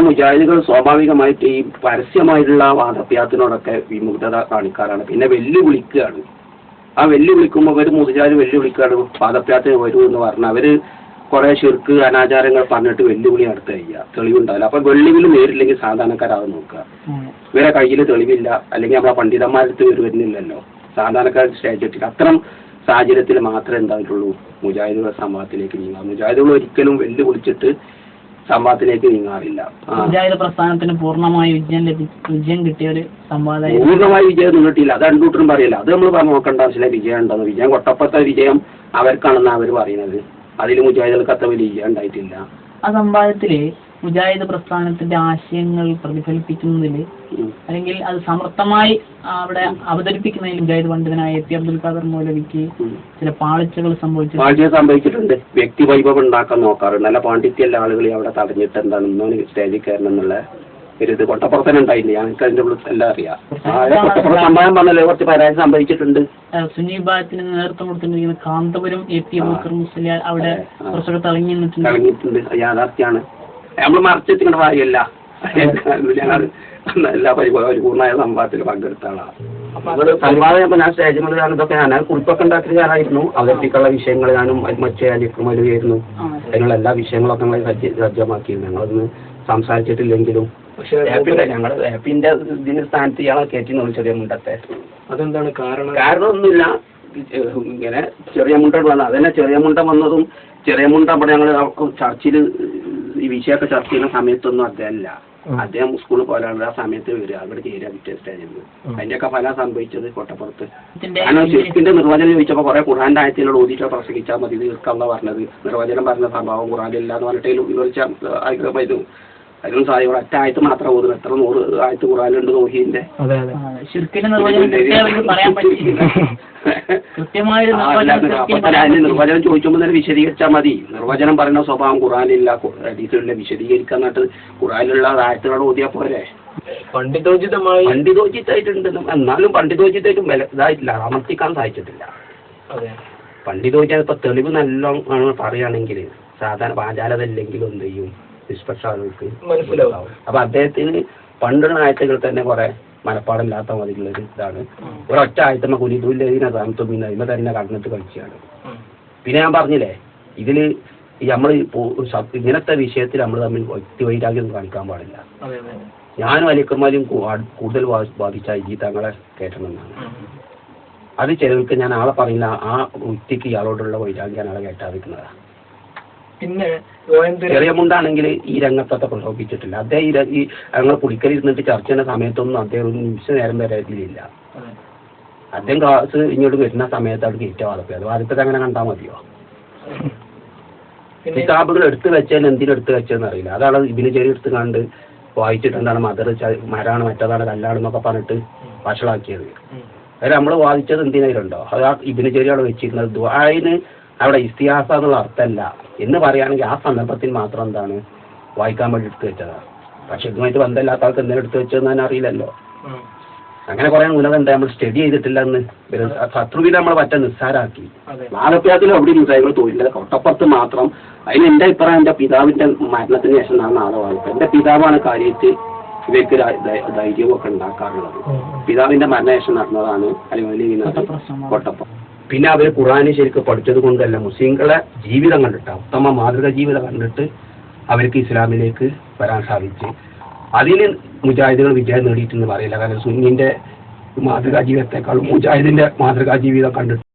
മുജാഹിദുകൾ സ്വാഭാവികമായിട്ട് ഈ പരസ്യമായിട്ടുള്ള വാദപ്യാത്തിനോടൊക്കെ വിമുഗ്ധത കാണിക്കാറാണ്. പിന്നെ വെല്ലുവിളിക്കുകയാണ്. ആ വെല്ലുവിളിക്കുമ്പോൾ അവർ മുജാഹിദ് വെല്ലുവിളിക്കുകയാണ്, വാദപ്യാത്തിന് വരൂ എന്ന് പറഞ്ഞാൽ അവർ കുറെ ശിർക്ക് അനാചാരങ്ങൾ പറഞ്ഞിട്ട് വെല്ലുവിളി നടത്തുക ചെയ്യുക, തെളിവുണ്ടാവില്ല. അപ്പൊ വെള്ളിവിൽ നേരില്ലെങ്കിൽ സാധാരണക്കാരാവും നോക്കുക. ഇവരെ കയ്യിൽ തെളിവില്ല, അല്ലെങ്കിൽ നമ്മളെ പണ്ഡിതന്മാരടുത്ത് വരുന്നില്ലല്ലോ, സാധാരണക്കാർ സ്റ്റേജിട്ടില്ല. അത്തരം സാഹചര്യത്തിൽ മാത്രമേ എന്തായിട്ടുള്ളൂ മുജാഹിദുകളുടെ സംവാദത്തിലേക്ക് നീങ്ങാം. മുജാഹിദുകൾ ഒരിക്കലും വെല്ലുവിളിച്ചിട്ട് സംവാദത്തിലേക്ക് നീങ്ങാറില്ല. മുജാഹിദ് പ്രസ്ഥാനത്തിന് പൂർണ്ണമായി വിജയം കിട്ടിയ ഒരു സംവാദം. പൂർണ്ണമായി വിജയം കിട്ടിയില്ല, അത് രണ്ടൂട്ടരും പറയില്ല. അത് നമ്മൾ പറഞ്ഞു നോക്കേണ്ട ആവശ്യമില്ല. വിജയം ഉണ്ടെന്ന്, വിജയം കൊട്ടപ്പത്തെ വിജയം അവർക്കാണെന്ന് അവർ പറയുന്നത്. അതിൽ മുജാഹിദുകൾക്ക് അത്ര വലിയ വിജയം ഉണ്ടായിട്ടില്ല. ആ സംവാദത്തില് മുജാഹിദ് പ്രസ്ഥാനത്തിന്റെ ആശയങ്ങൾ പ്രതിഫലിപ്പിക്കുന്നതിൽ അല്ലെങ്കിൽ അത് സമർത്ഥമായി അവിടെ അവതരിപ്പിക്കുന്നതിൽ മുജാഹിദ് പണ്ഡിതനായ എ പി അബ്ദുൽ ഖാദർ മൗലവിക്ക് ചില പാളിച്ചകൾ സംഭവിച്ചിട്ടുണ്ട്. വ്യക്തി വൈഭവം ഉണ്ടാക്കാൻ നോക്കാറുണ്ട്. നല്ല പാണ്ഡിത്യല്ല ആളുകളെ അവിടെ തടഞ്ഞിട്ട് എന്താണ് ഇന്നോന് സ്റ്റേജിൽ കയറണം എന്നുള്ള ഒരു ഇത് കൊട്ടപ്പുറത്തന്നെ ഉണ്ടായില്ല. ഞങ്ങൾക്ക് അതിന്റെ ഉള്ളിൽ എല്ലാം അറിയാം. കൊട്ടപ്പുറം സംഭവം പറഞ്ഞാൽ കുറച്ച് പരാതി സംഭവിച്ചിട്ടുണ്ട്. സുന്നി വിഭാഗത്തിന് നേതൃത്വം കൊടുത്തിരിക്കുന്ന കാന്തപുരം എ പി അബൂബക്കർ മുസ്ലിയാർ അവിടെ കുറച്ചൊക്കെ തിളങ്ങി നിന്നിട്ടുണ്ട്. യാഥാർത്ഥ്യമാണ്. നമ്മൾ മറിച്ചെത്തിക്കേണ്ട കാര്യമല്ല. ഞങ്ങൾ എല്ലാ പരിപൂർണ്ണമായ സംവാദത്തിൽ പങ്കെടുത്ത ആളാണ്. സംവാദം ഞാൻ സ്റ്റേജിൽ ഇതൊക്കെ ഞാൻ കുറിപ്പൊക്കെ ഉണ്ടാക്കിയ ഞാനായിരുന്നു. അവതരിപ്പിക്കാനുള്ള വിഷയങ്ങൾ ഞാനും മറ്റേ അലിക്കുമലുമായിരുന്നു. അതിനുള്ള എല്ലാ വിഷയങ്ങളൊക്കെ ഞങ്ങൾ സജ്ജമാക്കിയിരുന്നു. ഞങ്ങളൊന്ന് സംസാരിച്ചിട്ടില്ലെങ്കിലും പക്ഷെ ഞങ്ങൾ ആപ്പിന്റെ ഇതിന്റെ സ്ഥാനത്ത് ഇയാളെ കയറ്റി ചെറിയ മുണ്ടത്തെ. അതെന്താണ് കാരണം? കാരണമൊന്നുമില്ല, ഇങ്ങനെ ചെറിയ മുണ്ട വന്നത്. അതന്നെ ചെറിയ മുണ്ട വന്നതും ചെറിയ മുണ്ട അവിടെ ഞങ്ങൾ ചർച്ചയിൽ ഈ വിഷയമൊക്കെ ചർച്ച ചെയ്യുന്ന സമയത്തൊന്നും അദ്ദേഹമല്ല. അദ്ദേഹം സ്കൂളിൽ പോലുള്ള ആ സമയത്ത് വരിക, അവിടെ ചേരുക പിറ്റേ സ്റ്റേജിൽ. അതിന്റെയൊക്കെ ഫലം സംഭവിച്ചത് കൊട്ടപ്പുറത്ത്. കാരണം ശിർക്കിന്റെ നിർവചനം ചോദിച്ചപ്പോൾ കുറെ ഖുർആന്റെ ആയത്തിനോട് ഓതിച്ചോ പ്രസംഗിച്ചാൽ മതി, തീർക്കാനുള്ള പറഞ്ഞത്. നിർവചനം പറഞ്ഞ സംഭവം ഖുർആനില്ല എന്ന് പറഞ്ഞിട്ട് വിവരിച്ച ആയിരം അതിനും സാധ്യത ഒറ്റ ആയത്ത് മാത്രം ഓതുന്നു. എത്ര 100 ആയത്ത് ഖുർആനിലുണ്ട് തൗഹീദിന്റെ. നിർവചനം ചോദിക്കുമ്പോൾ തന്നെ വിശദീകരിച്ചാൽ മതി. നിർവചനം പറയുന്ന സ്വഭാവം ഖുർആനില്ല, ഹദീസിലില്ല, വിശദീകരിക്കാൻ എന്നിട്ട് ഖുർആനിലുള്ള ആയത്തുകളോട് ഓതിയാ പോരെ. പണ്ഡിതോചിതായിട്ടുണ്ട്. എന്നാലും പണ്ഡിതോചിതായിട്ടും ഇതായിട്ടില്ല, അമർത്തിക്കാൻ സാധിച്ചിട്ടില്ല. പണ്ഡിതോചിത ഇപ്പൊ തെളിവ് നല്ലോണം പറയുകയാണെങ്കിൽ സാധാരണ പാചാലത ഇല്ലെങ്കിലും എന്ത് ചെയ്യും, നിഷ്പക്ഷ ആളുകൾക്ക് മനസ്സിലാവും. അപ്പൊ അദ്ദേഹത്തിന് പണ്ടുള്ള ആയത്തുകൾ തന്നെ കുറെ മനപ്പാടില്ലാത്ത മതിയുള്ളൊരു ഇതാണ്. ഒരൊറ്റ ആയത്തമ്മ കുലിതുല്ലിനതാമത്തും അതിമ തന്നെ കടന്നിട്ട് കളിച്ചാണ്. പിന്നെ ഞാൻ പറഞ്ഞില്ലേ, ഇതില് നമ്മൾ ഇങ്ങനത്തെ വിഷയത്തിൽ നമ്മൾ തമ്മിൽ വ്യക്തിവൈരാഗ്യം കാണിക്കാൻ പാടില്ല. ഞാനും അലിക്കന്മാരും കൂടുതൽ ബാധിച്ച ഈ തങ്ങളെ കേട്ടണമെന്നാണ്. അത് ചിലർക്ക് ഞാൻ ആളെ പറയില്ല, ആ വ്യക്തിക്ക് ഇയാളോടുള്ള വൈരാഗ്യം ആളെ കേട്ടാതിരിക്കുന്നതാണ്. പിന്നെ ചെറിയ മുണ്ടാണെങ്കിൽ ഈ രംഗത്തൊക്കെ പ്രലോഭിച്ചിട്ടില്ല. അദ്ദേഹം ഈ ഞങ്ങൾ പുളിക്കലിരുന്നിട്ട് ചർച്ച ചെയ്യുന്ന സമയത്തൊന്നും അദ്ദേഹം ഒരു നിമിഷ നേരം വരെ ഇതിലില്ല. അദ്ദേഹം ക്ലാസ് ഇങ്ങോട്ട് വരുന്ന സമയത്ത് അവിടെ കയറ്റാവാതെ അത് ആദ്യത്തെ അങ്ങനെ കണ്ടാൽ മതിയോ? കിതാബുകൾ എടുത്തു വെച്ചാൽ എന്തിനെടുത്ത് വെച്ചതെന്ന് അറിയില്ല. അതാണ് ഇബിന് ചെറിയ എടുത്ത് കണ്ട് വായിച്ചിട്ടുണ്ടാണ് മരാണ് മറ്റേതാണ് കല്ലാണെന്നൊക്കെ പറഞ്ഞിട്ട് വഷളാക്കിയത്. അതായത് നമ്മൾ വാദിച്ചത് എന്തിനായിട്ടുണ്ടോ അത് ആ ഇബിന് ചെറിയ അവിടെ വെച്ചിരുന്നത് ദുആന് അവിടെ ഇസ്തിഹാസ എന്നുള്ള അർത്ഥമല്ല എന്ന് പറയുകയാണെങ്കിൽ ആ സന്ദർഭത്തിൽ മാത്രം എന്താണ് വായിക്കാൻ വേണ്ടി എടുത്തു വെച്ചതാണ്. പക്ഷെ ഇതുമായിട്ട് ബന്ധമില്ലാത്ത ആൾക്ക് എന്തെങ്കിലും എടുത്തു വെച്ചതെന്ന് തന്നെ അറിയില്ലല്ലോ. അങ്ങനെ കുറെ ഉന്നതം നമ്മൾ സ്റ്റഡി ചെയ്തിട്ടില്ല എന്ന് ശത്രുവിനെ നമ്മൾ പറ്റ നിസ്സാരാക്കി. നാലപ്യാത്തിലും അവിടെ മുജാഹിദുകൾ തോന്നില്ല, കൊട്ടപ്പുറത്ത് മാത്രം. അതിന് എന്റെ അഭിപ്രായം എന്റെ പിതാവിന്റെ മരണത്തിന് ശേഷം നാളെ നാളെ വായിക്കും. എന്റെ പിതാവാണ് കാര്യമായിട്ട് ഇവർക്ക് ധൈര്യമൊക്കെ ഉണ്ടാക്കാറുള്ളത്. പിതാവിന്റെ മരണശേഷം നടന്നതാണ് അല്ലെങ്കിൽ കൊട്ടപ്പുറം. പിന്നെ അവർ ഖുർആനെ ശരിക്കും പഠിച്ചത് കൊണ്ടല്ല, മുസ്ലിങ്ങളെ ജീവിതം കണ്ടിട്ട് ഉത്തമ മാതൃക ജീവിതം കണ്ടിട്ട് അവർക്ക് ഇസ്ലാമിലേക്ക് വരാൻ സാധിച്ചു. അതിന് മുജാഹിദുകൾ വിജയം നേടിയിട്ടെന്ന് പറയില്ല. കാരണം സുന്നിന്റെ മാതൃകാ ജീവിതത്തെക്കാളും മുജാഹിദിന്റെ മാതൃകാ ജീവിതം കണ്ടിട്ട്